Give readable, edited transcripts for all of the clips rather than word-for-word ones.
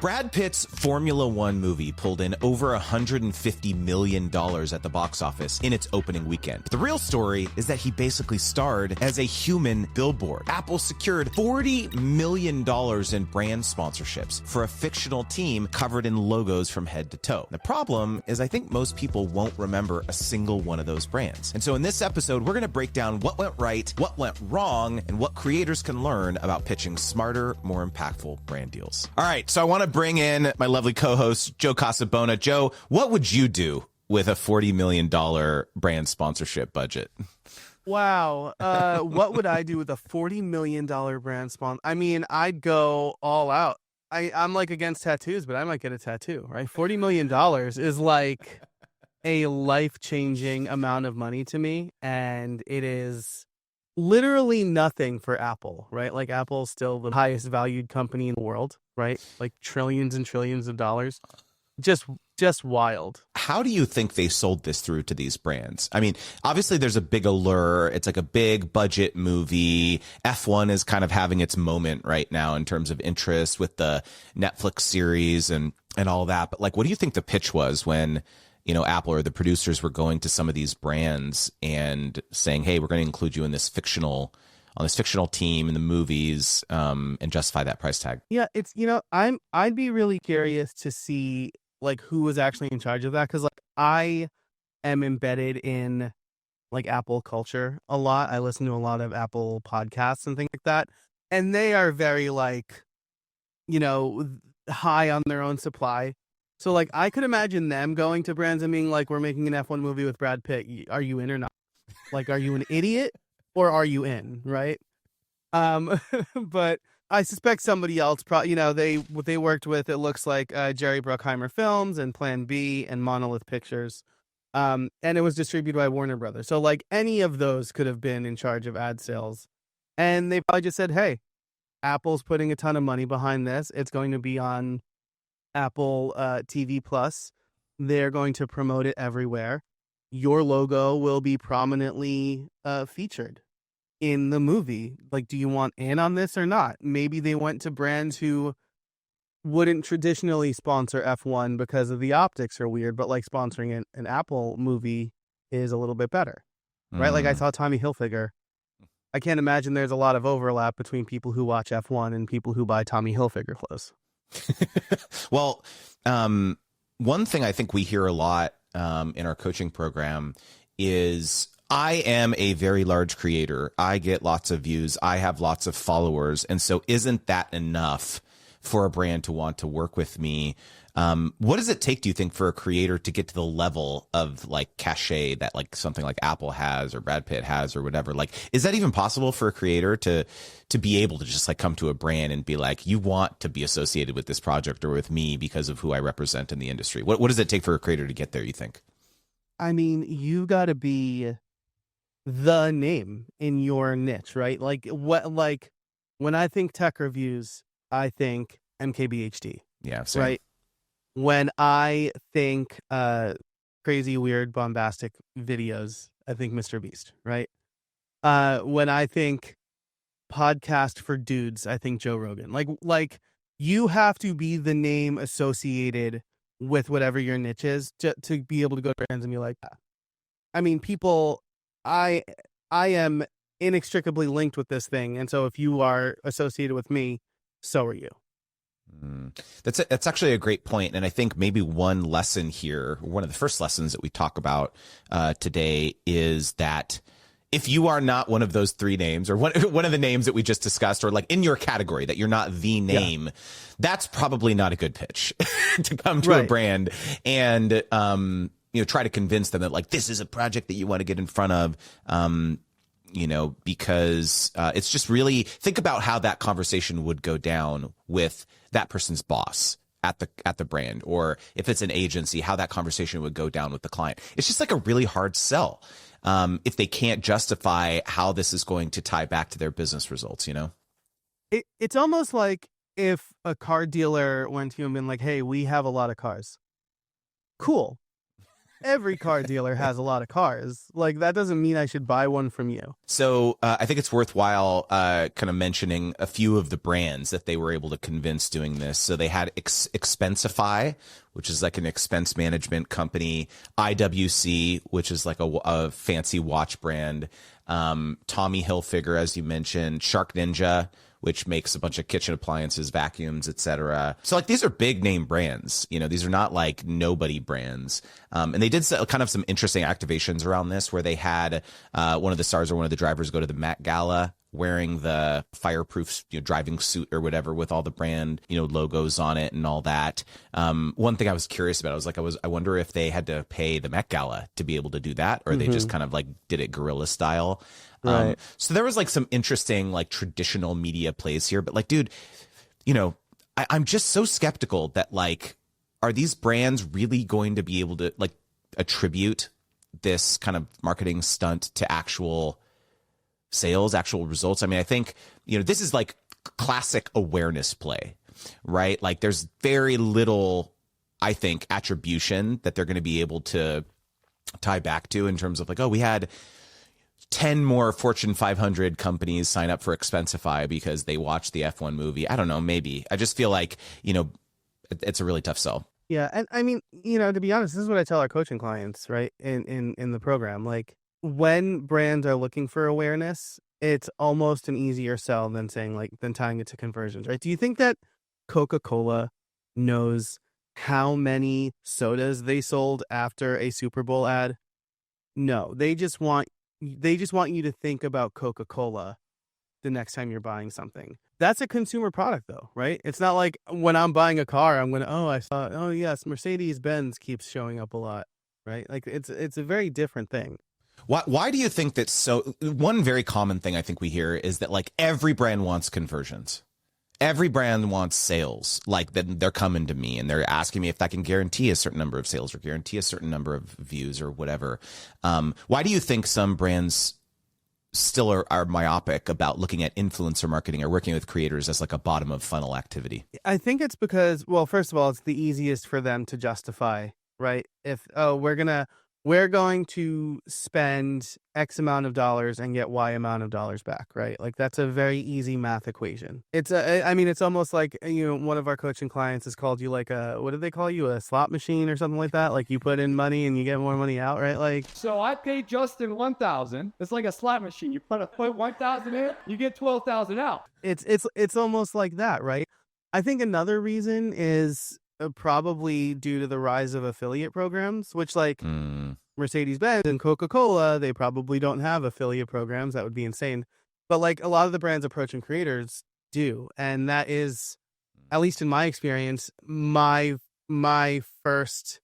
Brad Pitt's Formula One movie pulled in over $150 million at the box office in its opening weekend. The real story is that he basically starred as a human billboard. Apple secured $40 million in brand sponsorships for a fictional team covered in logos from head to toe. The problem is I think most people won't remember a single one of those brands. And so in this episode, we're going to break down what went right, what went wrong, and what creators can learn about pitching smarter, more impactful brand deals. All right, so I want to bring in my lovely co-host, Joe Casabona. Joe, what would you do with a $40 million brand sponsorship budget? Wow. What would I do with a $40 million brand sponsor? I mean, I'd go all out. I'm like against tattoos, but I might get a tattoo, right? $40 million is like a life-changing amount of money to me. And it is literally nothing for Apple, right? Like Apple's still the highest valued company in the world, right? Like trillions and trillions of dollars. Just wild. How do you think they sold this through to these brands? I mean, obviously there's a big allure. It's like a big budget movie. F1 is kind of having its moment right now in terms of interest with the Netflix series and all that. But like, what do you think the pitch was when, you know, Apple or the producers were going to some of these brands and saying, hey, we're going to include you in this fictional team in the movies, and justify that price tag? Yeah, it's, I'd be really curious to see like who was actually in charge of that, because like I am embedded in like Apple culture a lot. I listen to a lot of Apple podcasts and things like that, and they are very like, high on their own supply. So like I could imagine them going to brands and being like, we're making an F1 movie with Brad Pitt. Are you in or not? Like, are you an idiot or are you in? Right. But I suspect somebody else probably, they worked with, it looks like Jerry Bruckheimer Films and Plan B and Monolith Pictures. And it was distributed by Warner Brothers. So like any of those could have been in charge of ad sales. And they probably just said, hey, Apple's putting a ton of money behind this. It's going to be on Apple TV Plus. They're going to promote it everywhere. Your logo will be prominently featured in the movie. Like, do you want in on this or not? Maybe they went to brands who wouldn't traditionally sponsor F1 because of the optics are weird, but like sponsoring an Apple movie is a little bit better, right? Like I saw Tommy Hilfiger. I can't imagine there's a lot of overlap between people who watch F1 and people who buy Tommy Hilfiger clothes. Well, one thing I think we hear a lot in our coaching program is I am a very large creator. I get lots of views. I have lots of followers. And so isn't that enough for a brand to want to work with me? What does it take, do you think, for a creator to get to the level of like cachet that like something like Apple has or Brad Pitt has or whatever? Like, is that even possible for a creator to be able to just like come to a brand and be like, you want to be associated with this project or with me because of who I represent in the industry? What does it take for a creator to get there, you think? I mean, you got to be the name in your niche, right? Like when I think tech reviews, I think MKBHD. Yeah, same. Right. When I think crazy, weird, bombastic videos, I think Mr. Beast, right? When I think podcast for dudes, I think Joe Rogan. Like you have to be the name associated with whatever your niche is to be able to go to brands and be like, I mean, people, I am inextricably linked with this thing. And so if you are associated with me, so are you. That's actually a great point. And I think maybe one lesson here, one of the first lessons that we talk about today is that if you are not one of those three names or one of the names that we just discussed, or like in your category that you're not the name, that's probably not a good pitch to come to a brand and, try to convince them that like, this is a project that you want to get in front of. Because it's just really think about how that conversation would go down with that person's boss at the brand, or if it's an agency, how that conversation would go down with the client. It's just like a really hard sell if they can't justify how this is going to tie back to their business results. It's almost like if a car dealer went to you and been like, hey, we have a lot of cars. Cool. every car dealer has a lot of cars. Like, that doesn't mean I should buy one from you. So I think it's worthwhile kind of mentioning a few of the brands that they were able to convince doing this. So they had Expensify, which is like an expense management company, IWC, which is like a fancy watch brand, Tommy Hilfiger, as you mentioned, Shark Ninja, which makes a bunch of kitchen appliances, vacuums, etc. So like these are big name brands, you know, these are not like nobody brands. And they did kind of some interesting activations around this where they had one of the stars or one of the drivers go to the Met Gala wearing the fireproof driving suit or whatever with all the brand, logos on it and all that. One thing I was curious about, I wonder if they had to pay the Met Gala to be able to do that, or they just kind of like did it guerrilla style. Right. So there was like some interesting like traditional media plays here, but like, dude, I'm just so skeptical that like, are these brands really going to be able to like attribute this kind of marketing stunt to actual sales, actual results? I mean, I think, this is like classic awareness play, right? Like there's very little, I think, attribution that they're going to be able to tie back to in terms of like, oh, we had 10 more Fortune 500 companies sign up for Expensify because they watched the F1 movie. I don't know, maybe. I just feel like, it's a really tough sell. Yeah. And I mean, to be honest, this is what I tell our coaching clients, right? In the program, like when brands are looking for awareness, it's almost an easier sell than tying it to conversions, right? Do you think that Coca-Cola knows how many sodas they sold after a Super Bowl ad? No, they just want you to think about Coca-Cola the next time you're buying something. That's a consumer product though, right? It's not like when I'm buying a car, I'm going to, oh yes, Mercedes-Benz keeps showing up a lot, right? Like it's a very different thing. Why do you think that? So one very common thing I think we hear is that like every brand wants conversions. Every brand wants sales. Like then they're coming to me and they're asking me if I can guarantee a certain number of sales or guarantee a certain number of views or whatever. Why do you think some brands still are myopic about looking at influencer marketing or working with creators as like a bottom of funnel activity? I think it's because, well, first of all, it's the easiest for them to justify, right? If, we're going to spend X amount of dollars and get Y amount of dollars back, right? Like that's a very easy math equation. It's almost like, one of our coaching clients has called you like what did they call you? A slot machine or something like that? Like you put in money and you get more money out, right? Like, so I paid Justin $1,000. It's like a slot machine. You put $1,000 in, you get $12,000 out. It's almost like that, right? I think another reason is probably due to the rise of affiliate programs, which like Mercedes-Benz and Coca-Cola, they probably don't have affiliate programs. That would be insane. But like a lot of the brands approaching creators do. And that is, at least in my experience, my first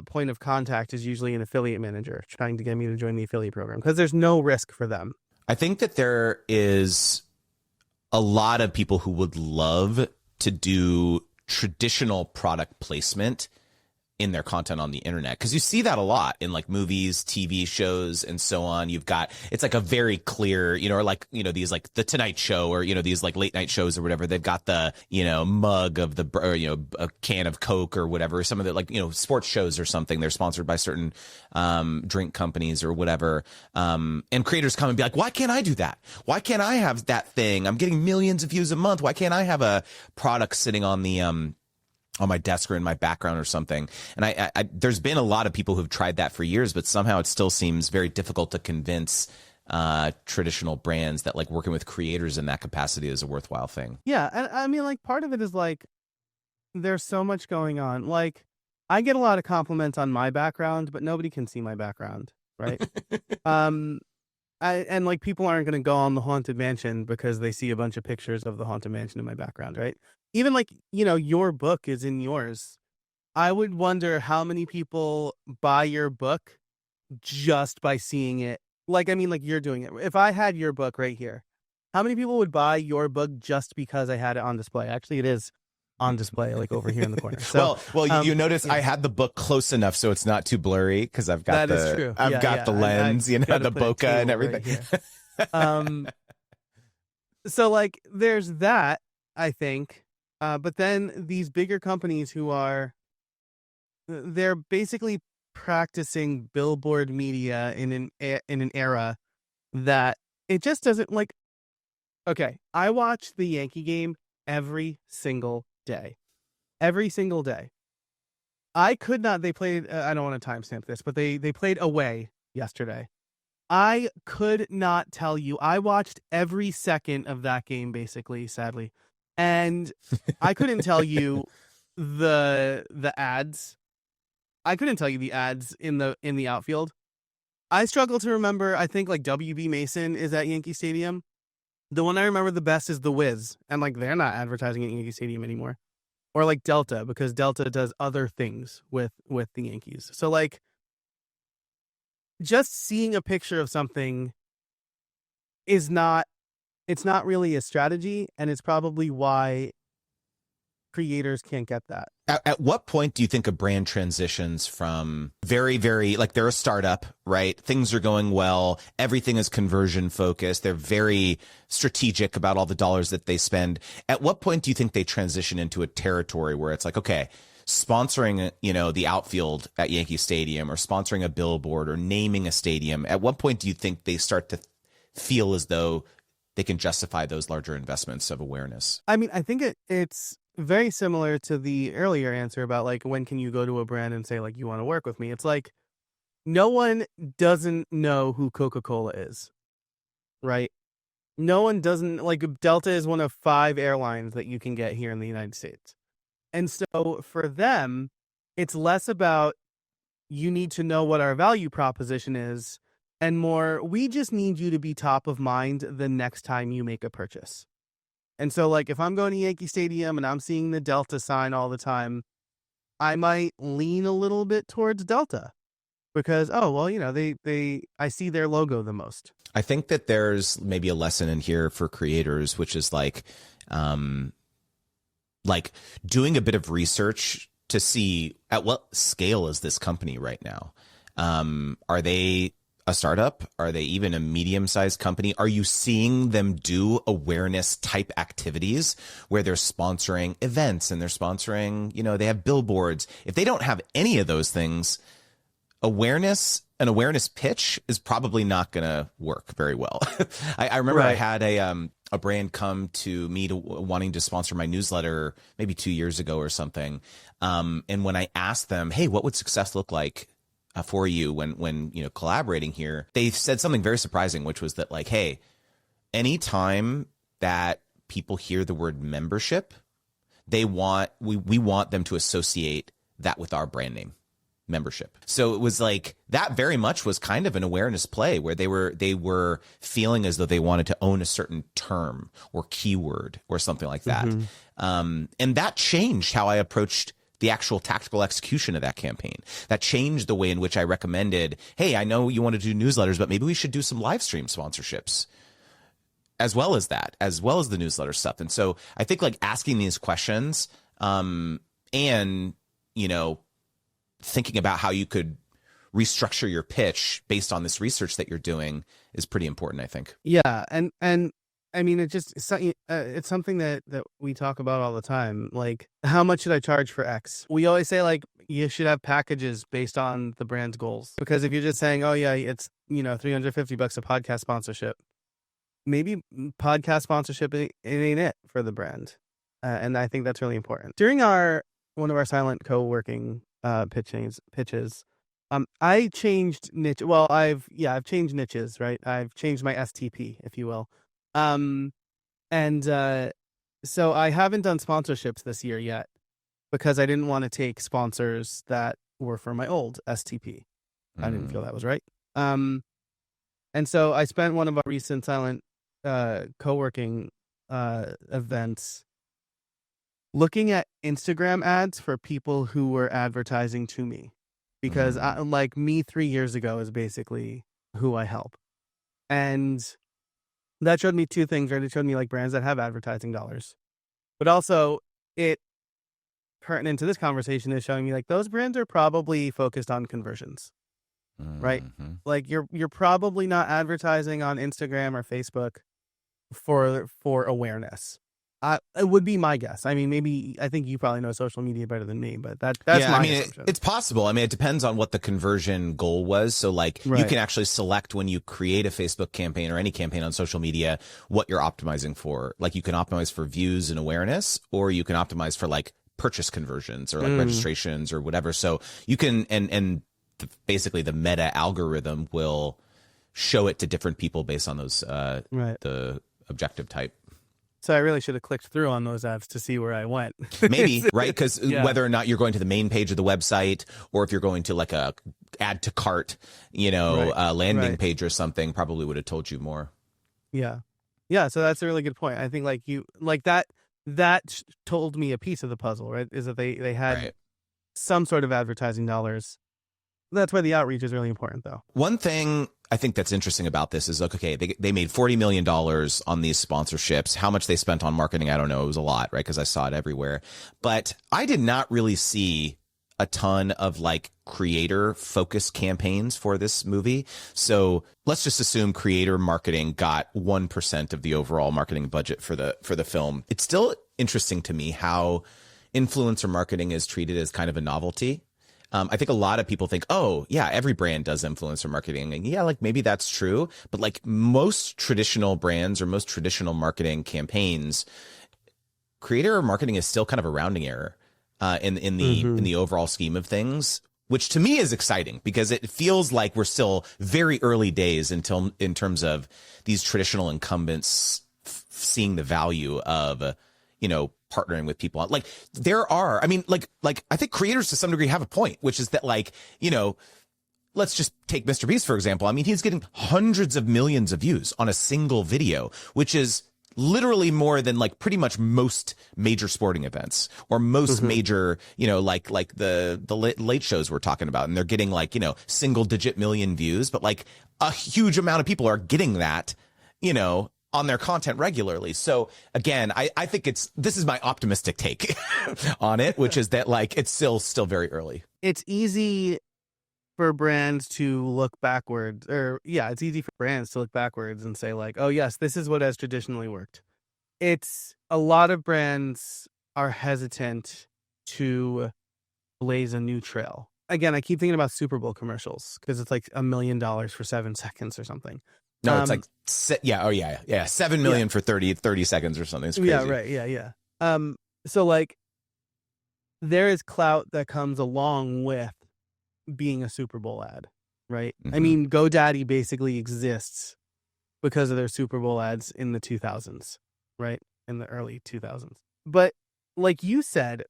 point of contact is usually an affiliate manager trying to get me to join the affiliate program because there's no risk for them. I think that there is a lot of people who would love to do traditional product placement in their content on the internet, because you see that a lot in like movies, TV shows, and so on. It's like a very clear, or like, these like the Tonight Show or, these like late night shows or whatever. They've got the, mug of a can of Coke or whatever. Some of the like, sports shows or something. They're sponsored by certain drink companies or whatever. And creators come and be like, why can't I do that? Why can't I have that thing? I'm getting millions of views a month. Why can't I have a product sitting on the, on my desk or in my background or something? And I there's been a lot of people who've tried that for years, but somehow it still seems very difficult to convince traditional brands that like working with creators in that capacity is a worthwhile thing. Yeah. And I mean, like part of it is like, there's so much going on. Like I get a lot of compliments on my background, but nobody can see my background. Right. And like people aren't going to go on the Haunted Mansion because they see a bunch of pictures of the Haunted Mansion in my background, right? Even like, your book is in yours. I would wonder how many people buy your book just by seeing it. Like, I mean, like you're doing it. If I had your book right here, how many people would buy your book just because I had it on display? Actually, it is on display, like over here in the corner. So, you notice I had the book close enough so it's not too blurry because I've got the lens, the bokeh and everything. Right so like there's that, I think. But then these bigger companies they're basically practicing billboard media in an era that it just doesn't like. Okay, I watch the Yankee game every single day. Every single day. I could not. They played. I don't want to timestamp this, but they played away yesterday. I could not tell you. I watched every second of that game, basically, sadly, and I couldn't tell you the ads. I couldn't tell you the ads in the outfield. I struggle to remember. I think like WB Mason is at Yankee Stadium. The one I remember the best is The Wiz, and like they're not advertising at Yankee Stadium anymore. Or like Delta, because Delta does other things with the Yankees. So like just seeing a picture of something it's not really a strategy, and it's probably why creators can't get that. At what point do you think a brand transitions from very, very, like they're a startup, right? Things are going well. Everything is conversion focused. They're very strategic about all the dollars that they spend. At what point do you think they transition into a territory where it's like, okay, sponsoring, the outfield at Yankee Stadium or sponsoring a billboard or naming a stadium? At what point do you think they start to feel as though they can justify those larger investments of awareness? I mean, I think it's very similar to the earlier answer about like when can you go to a brand and say like you want to work with me. It's like no one doesn't know who Coca-Cola is, right? No one doesn't, like Delta is one of 5 airlines that you can get here in the United States. And so for them, it's less about you need to know what our value proposition is and more we just need you to be top of mind the next time you make a purchase. And so, like, if I'm going to Yankee Stadium and I'm seeing the Delta sign all the time, I might lean a little bit towards Delta because, oh, well, I see their logo the most. I think that there's maybe a lesson in here for creators, which is like doing a bit of research to see at what scale is this company right now? Are they a startup? Are they even a medium-sized company? Are you seeing them do awareness type activities where they're sponsoring events and they're sponsoring, they have billboards? If they don't have any of those things, an awareness pitch is probably not going to work very well. I remember I had a brand come to me wanting to sponsor my newsletter maybe 2 years ago or something. And when I asked them, hey, what would success look like for you when collaborating here, they said something very surprising, which was that like, hey, anytime that people hear the word membership, we want them to associate that with our brand name, membership. So it was like that very much was kind of an awareness play where they were feeling as though they wanted to own a certain term or keyword or something like that. Mm-hmm. And that changed how I approached the actual tactical execution of that campaign. That changed the way in which I recommended, hey, I know you want to do newsletters, but maybe we should do some live stream sponsorships as well as the newsletter stuff. And so I think like asking these questions and, thinking about how you could restructure your pitch based on this research that you're doing is pretty important, I think. Yeah. And I mean, it's something that we talk about all the time. Like, how much should I charge for X? We always say, like, you should have packages based on the brand's goals. Because if you're just saying, oh, yeah, it's, $350 a podcast sponsorship, maybe podcast sponsorship, it ain't it for the brand. And I think that's really important. During one of our silent co-working pitches, I changed niche. Well, I've changed niches, right? I've changed my STP, if you will. So I haven't done sponsorships this year yet because I didn't want to take sponsors that were for my old STP. I didn't feel that was right. And so I spent one of our recent silent co-working events looking at Instagram ads for people who were advertising to me because like me 3 years ago is basically who I help. And that showed me 2 things, right? It showed me like brands that have advertising dollars, but also it pertinent to this conversation is showing me like those brands are probably focused on conversions, right? Like you're probably not advertising on Instagram or Facebook for awareness. It would be my guess. I mean, maybe I think you probably know social media better than me, but that's yeah, my I mean, assumption. it's possible. I mean, it depends on what the conversion goal was. So like you Right. can actually select when you create a Facebook campaign or any campaign on social media, what you're optimizing for. Like you can optimize for views and awareness, or you can optimize for like purchase conversions or like registrations or whatever. So you can, basically the meta algorithm will show it to different people based on those, Right. the objective type. So I really should have clicked through on those ads to see where I went. Maybe, right? Because Yeah. whether or not you're going to the main page of the website or if you're going to like a add to cart, Right. landing Right. page or something, probably would have told you more. Yeah. Yeah. So that's a really good point. I think like you like that told me a piece of the puzzle, right? Is that they had Right. some sort of advertising dollars. That's why the outreach is really important, though. One thing I think that's interesting about this is like, okay, they made $40 million on these sponsorships. How much they spent on marketing, I don't know. It was a lot, right? Because I saw it everywhere. But I did not really see a ton of like creator focused campaigns for this movie. So let's just assume creator marketing got 1% of the overall marketing budget for the film. It's still interesting to me how influencer marketing is treated as kind of a novelty. I think a lot of people think, oh, yeah, every brand does influencer marketing. And yeah, like maybe that's true. But like most traditional brands or most traditional marketing campaigns, creator marketing is still kind of a rounding error in the overall scheme of things, which to me is exciting because it feels like we're still very early days in terms of these traditional incumbents seeing the value of, partnering with people. Like there are, I mean, like I think creators to some degree have a point, which is that like, let's just take Mr. Beast, for example. I mean, he's getting hundreds of millions of views on a single video, which is literally more than like pretty much most major sporting events or most major, like the late shows we're talking about. And they're getting like, single digit million views, but like a huge amount of people are getting that, on their content regularly. So again, I think this is my optimistic take on it, which is that like, it's still very early. It's easy for brands to look backwards it's easy for brands to look backwards and say like, oh yes, this is what has traditionally worked. It's a lot of brands are hesitant to blaze a new trail. Again, I keep thinking about Super Bowl commercials because it's like $1 million for 7 seconds or something. No, it's like, 7 million for 30 seconds or something. It's crazy. Yeah, right. Yeah. So like there is clout that comes along with being a Super Bowl ad, right? I mean, GoDaddy basically exists because of their Super Bowl ads in the 2000s, right? In the early 2000s. But like you said,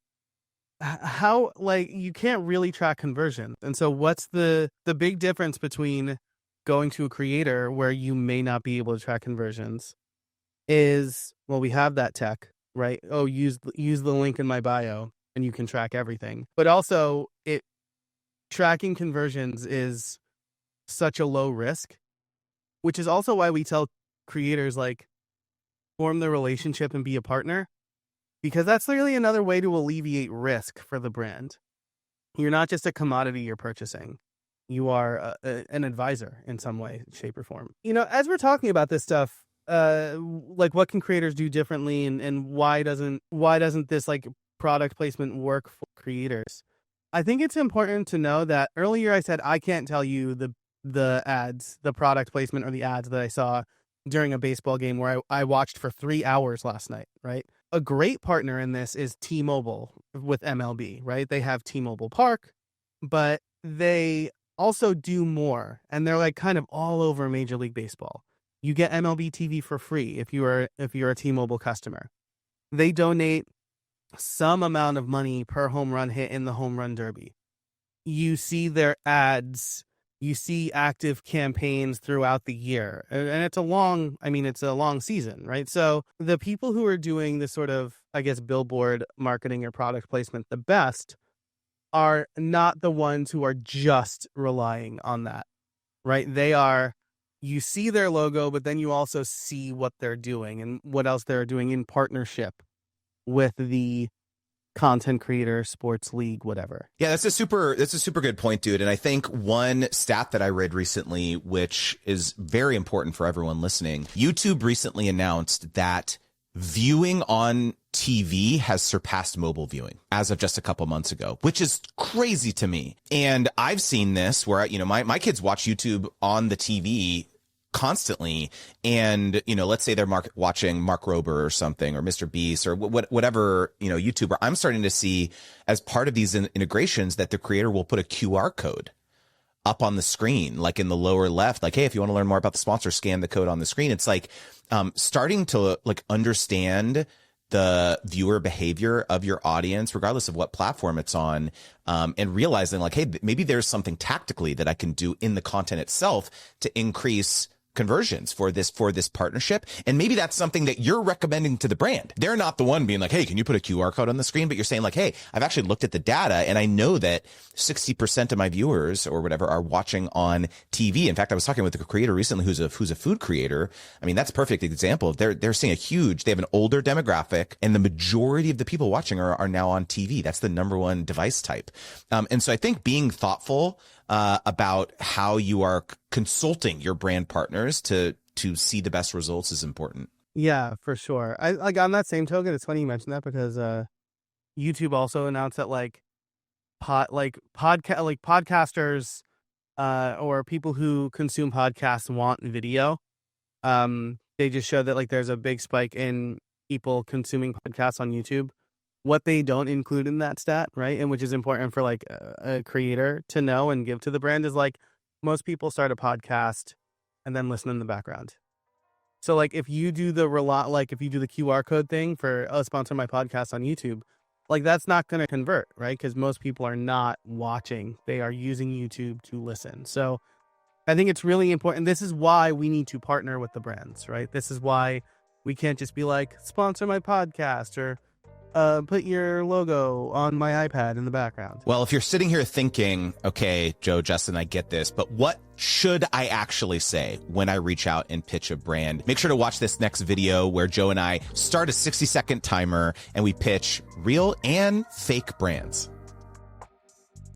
how like you can't really track conversion. And so what's the big difference between going to a creator where you may not be able to track conversions is, well, we have that tech, right? Oh, use the link in my bio and you can track everything. But also tracking conversions is such a low risk, which is also why we tell creators like form the relationship and be a partner, because that's really another way to alleviate risk for the brand. You're not just a commodity you're purchasing. You are an advisor in some way, shape, or form. As we're talking about this stuff, like what can creators do differently, and why doesn't this like product placement work for creators? I think it's important to know that earlier I said I can't tell you the ads, the product placement, or the ads that I saw during a baseball game where I watched for 3 hours last night. Right, a great partner in this is T-Mobile with MLB. Right, they have T-Mobile Park, but they also do more, and they're like kind of all over Major League Baseball. You get MLB TV for free if you're a T-Mobile customer. They donate some amount of money per home run hit in the home run derby. You see their ads, you see active campaigns throughout the year, and it's a long season, right? So the people who are doing this sort of, I guess, billboard marketing or product placement the best are not the ones who are just relying on that, right? You see their logo, but then you also see what they're doing and what else they're doing in partnership with the content creator, sports league, whatever. Yeah, that's a super good point, dude. And I think one stat that I read recently, which is very important for everyone listening, YouTube recently announced that viewing on TV has surpassed mobile viewing as of just a couple months ago, which is crazy to me. And I've seen this where, my kids watch YouTube on the TV constantly. And, let's say they're watching Mark Rober or something, or Mr. Beast, or whatever, YouTuber. I'm starting to see as part of these integrations that the creator will put a QR code up on the screen, like in the lower left, like, hey, if you want to learn more about the sponsor, scan the code on the screen. It's like starting to understand the viewer behavior of your audience, regardless of what platform it's on, and realizing like, hey, maybe there's something tactically that I can do in the content itself to increase conversions for this partnership. And maybe that's something that you're recommending to the brand. They're not the one being like, hey, can you put a QR code on the screen? But you're saying like, hey, I've actually looked at the data and I know that 60% of my viewers or whatever are watching on TV. In fact, I was talking with a creator recently who's a food creator. I mean, that's a perfect example. They're seeing they have an older demographic, and the majority of the people watching are now on TV. That's the number one device type. And so I think being thoughtful about how you are consulting your brand partners to see the best results is important. Yeah, for sure. I like on that same token, it's funny you mentioned that because YouTube also announced that podcasters or people who consume podcasts want video. They just showed that there's a big spike in people consuming podcasts on YouTube. What they don't include in that stat, right, and which is important for a creator to know and give to the brand, is most people start a podcast and then listen in the background. So if you do the if you do the QR code thing for sponsor my podcast on YouTube, that's not going to convert, right? Because most people are not watching; they are using YouTube to listen. So I think it's really important. This is why we need to partner with the brands, right? This is why we can't just be sponsor my podcast or put your logo on my iPad in the background. Well, if you're sitting here thinking, okay, Joe, Justin, I get this, but what should I actually say when I reach out and pitch a brand? Make sure to watch this next video where Joe and I start a 60-second timer and we pitch real and fake brands.